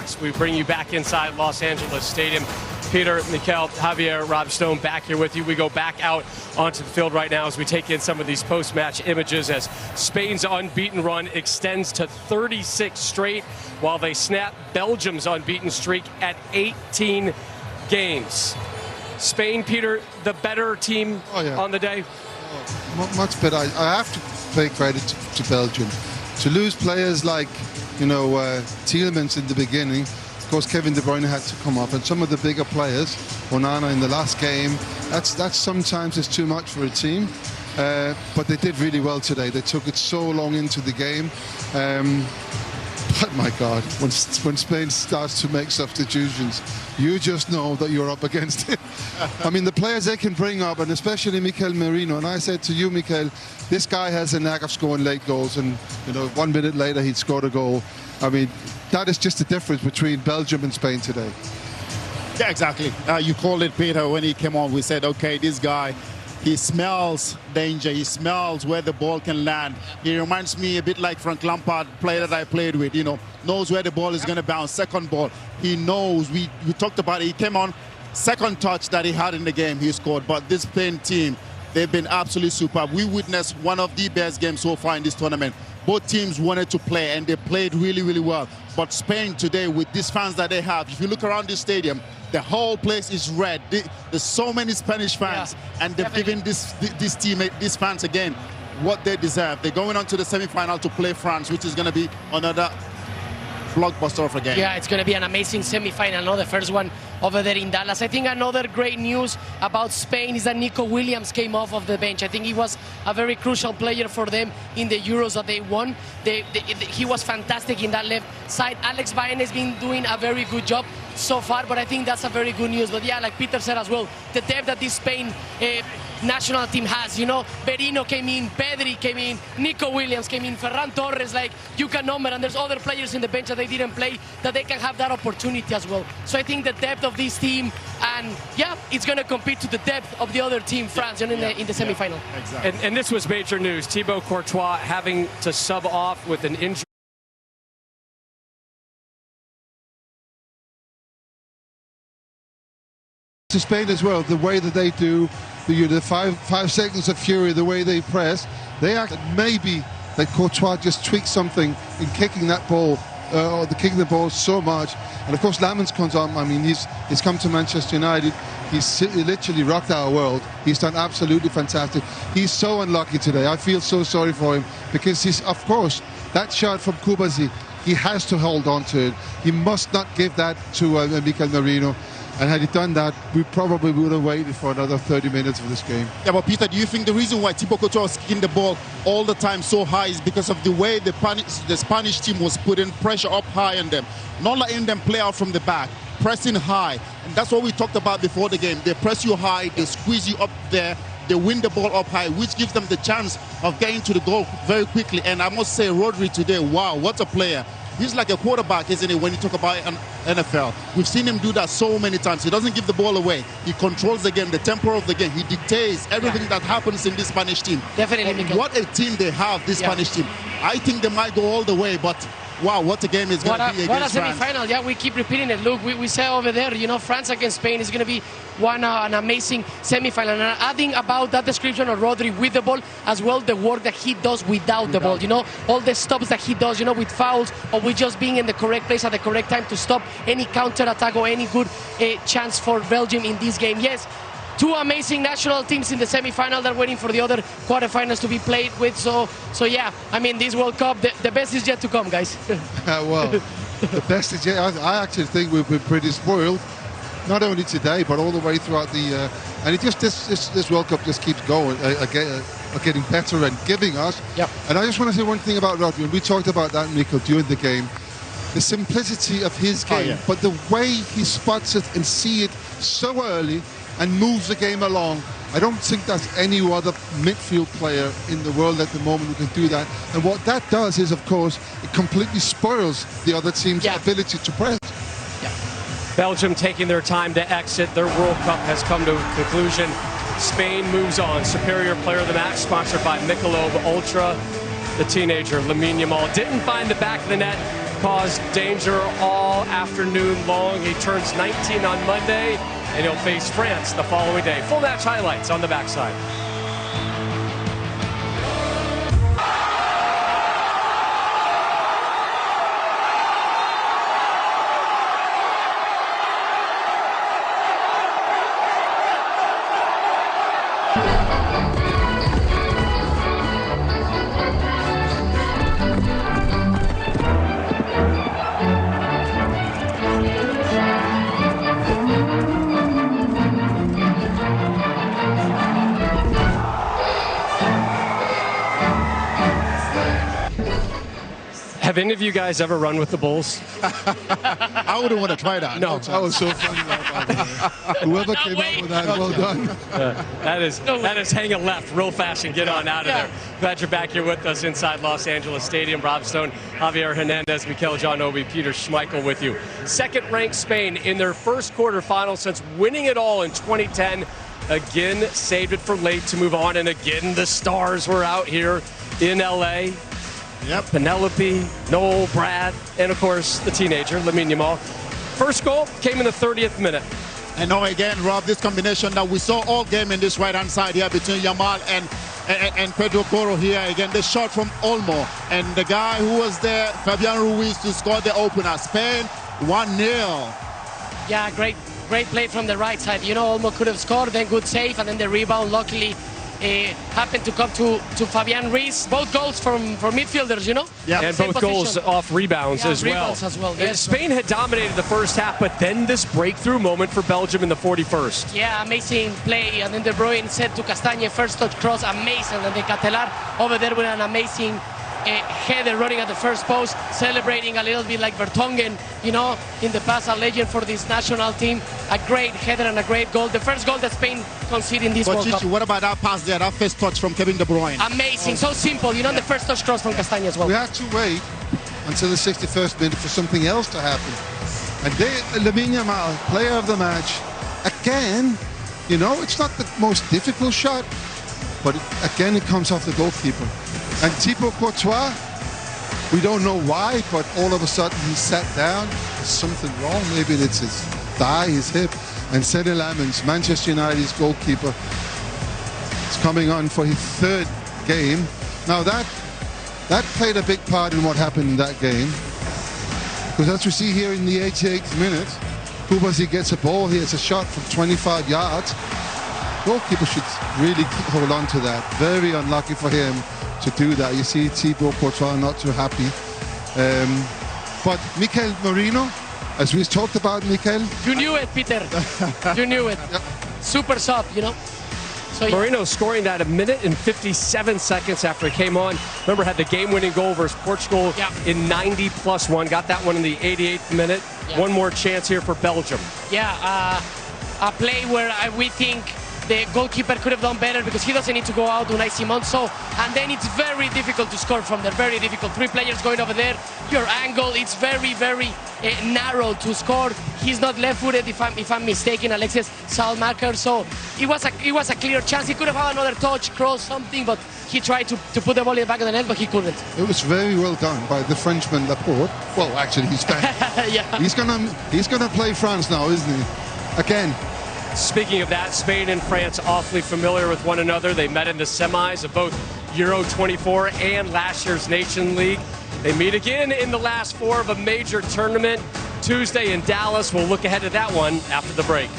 as we bring you back inside Los Angeles Stadium. Peter, Mikel, Javier, Rob Stone back here with you. We go back out onto the field right now as we take in some of these post-match images as Spain's unbeaten run extends to 36 straight while they snap Belgium's unbeaten streak at 18 games. Spain, Peter, the better team on the day? Much better. I have to pay credit to Belgium. To lose players like, Tielemans in the beginning, of course Kevin De Bruyne had to come up, and some of the bigger players, Onana in the last game, that's sometimes it's too much for a team. But they did really well today. They took it so long into the game. But my God, when Spain starts to make substitutions, you just know that you're up against it. I mean, the players they can bring up, and especially Mikel Merino. And I said to you, Mikel, this guy has a knack of scoring late goals, and 1 minute later he'd scored a goal. I mean, that is just the difference between Belgium and Spain today. Yeah, exactly. You called it, Peter, when he came on. We said, okay, this guy, he smells danger. He smells where the ball can land. He reminds me a bit like Frank Lampard, player that I played with, knows where the ball is going to bounce. Second ball, he knows. We talked about it. He came on, second touch that he had in the game, he scored. But this Spain team, they've been absolutely superb. We witnessed one of the best games so far in this tournament. Both teams wanted to play, and they played really, really well. But Spain today, with these fans that they have, if you look around this stadium, the whole place is red. There's so many Spanish fans, and they've given this team, these fans again, what they deserve. They're going on to the semi-final to play France, which is going to be another blockbuster of a game. Yeah, it's going to be an amazing semi-final, the first one over there in Dallas. I think another great news about Spain is that Nico Williams came off of the bench. I think he was a very crucial player for them in the Euros that they won. He was fantastic in that left side. Alex Baena has been doing a very good job so far, but I think that's a very good news. But yeah, like Peter said as well, the depth that this Spain national team has, Merino came in, Pedri came in, Nico Williams came in, Ferran Torres, like you can number, and there's other players in the bench that they didn't play that they can have that opportunity as well. So I think the depth of this team, and yeah, it's going to compete to the depth of the other team, France, in the semi-final. Exactly. And this was major news. Thibaut Courtois having to sub off with an injury. To Spain as well, the way that they do the 5 seconds of fury, the way they press, they act maybe that Courtois just tweaked something in kicking that ball, or kicking the ball so much. And of course, Lamens comes on. I mean, he's come to Manchester United. He's literally rocked our world. He's done absolutely fantastic. He's so unlucky today. I feel so sorry for him because he's, of course, that shot from Kubasi, he has to hold on to it. He must not give that to Mikel Merino. And had he done that, we probably would have waited for another 30 minutes of this game. Yeah, but Peter, do you think the reason why Thibaut Courtois was kicking the ball all the time so high is because of the way the Spanish team was putting pressure up high on them, not letting them play out from the back, pressing high? And that's what we talked about before the game. They press you high, they squeeze you up there, they win the ball up high, which gives them the chance of getting to the goal very quickly. And I must say, Rodri today, wow, what a player. He's like a quarterback, isn't he, when you talk about an NFL? We've seen him do that so many times. He doesn't give the ball away. He controls the game, the tempo of the game. He dictates everything that happens in this Spanish team. Definitely, Mikel. What a team they have, this Spanish team. I think they might go all the way, but wow, what a game is going to be against France. What a semi-final. Yeah, we keep repeating it. Look, we say over there, France against Spain is going to be an amazing semi-final. And adding about that description of Rodri with the ball, as well the work that he does without the ball. All the stops that he does, with fouls or with just being in the correct place at the correct time to stop any counter-attack or any good chance for Belgium in this game. Yes, two amazing national teams in the semi-final that are waiting for the other quarterfinals to be played with. So yeah, I mean, this World Cup, the best is yet to come, guys. Well, the best is yet. I actually think we've been pretty spoiled, not only today, but all the way throughout the... and it just this World Cup just keeps going, getting better and giving us. Yep. And I just want to say one thing about Rodri, and we talked about that, Mikel, during the game. The simplicity of his game, but the way he spots it and see it so early and moves the game along. I don't think there's any other midfield player in the world at the moment who can do that. And what that does is, of course, it completely spoils the other team's ability to press. Belgium taking their time to exit. Their World Cup has come to a conclusion. Spain moves on. Superior player of the match, sponsored by Michelob Ultra. The teenager, Lamine Yamal, didn't find the back of the net. caused danger all afternoon long. He turns 19 on Monday, and he'll face France the following day. Full match highlights on the backside. Have any of you guys ever run with the Bulls? I wouldn't want to try that. No. That was so funny. By the way. Whoever came up with that, well done. That is hang a left real fast and get on out of there. Glad you're back here with us inside Los Angeles Stadium. Rob Stone, Javier Hernández, Mikel, John Obi, Peter Schmeichel with you. Second-ranked Spain in their first quarterfinal since winning it all in 2010. Again, saved it for late to move on, and again, the stars were out here in LA. Yep. Penelope, Noel, Brad, and of course the teenager, Lamine Yamal. First goal came in the 30th minute. And now again, Rob, this combination that we saw all game in this right-hand side here between Yamal and Pedro Porro here. Again, the shot from Olmo. And the guy who was there, Fabian Ruiz, to score the opener. Spain 1-0. Yeah, great play from the right side. You know, Olmo could have scored, then good save, and then the rebound luckily happened to come to Fabian Ruiz. Both goals from midfielders, you know? Yeah. And Same both position. goals off rebounds as well. Rebounds as well. Yes. Spain had dominated the first half, but then this breakthrough moment for Belgium in the 41st. Yeah, amazing play. And then De Bruyne said to Castagne, first touch cross, amazing. And then Catelar over there with an amazing header running at the first post, celebrating a little bit like Vertonghen, you know, in the past, a legend for this national team. A great header and a great goal. The first goal that Spain conceded in this But World Cup. Chichi, what about that pass there, that first touch from Kevin De Bruyne? Amazing, so simple, you know, the first touch cross from Castagne as well. We had to wait until the 61st minute for something else to happen. And Lamine Yamal, player of the match, again, you know, it's not the most difficult shot, but again, it comes off the goalkeeper. And Thibaut Courtois, we don't know why, but all of a sudden he sat down. There's something wrong. Maybe it's his thigh, his hip. And Senne Lammens, Manchester United's goalkeeper, is coming on for his third game. Now that played a big part in what happened in that game. Because as we see here in the 88th minute, Kubasi gets a ball. He has a shot from 25 yards. Goalkeeper should really hold on to that. Very unlucky for him to do that. You see Thibaut Courtois not too happy. But Mikel Merino, as we talked about, Mikel. You knew it, Peter. You knew it. Yep. Super sub, you know. So Merino scoring that 1 minute and 57 seconds after he came on. Remember, had the game-winning goal versus Portugal in 90+1. Got that one in the 88th minute. Yeah. One more chance here for Belgium. Yeah, a play where we think the goalkeeper could have done better because he doesn't need to go out Unai Simon. So, and then it's very difficult to score from there. Very difficult. 3 players going over there. Your angle, it's very, very narrow to score. He's not left-footed, if I'm mistaken, Alexis Salmaker. So it was a clear chance. He could have had another touch, cross, something, but he tried to put the ball in the back of the net, but he couldn't. It was very well done by the Frenchman Laporte. Well, actually, he's back. Yeah. He's gonna play France now, isn't he? Again. Speaking of that, Spain and France awfully familiar with one another. They met in the semis of both Euro 24 and last year's Nation League. They meet again in the last 4 of a major tournament Tuesday in Dallas. We'll look ahead to that one after the break.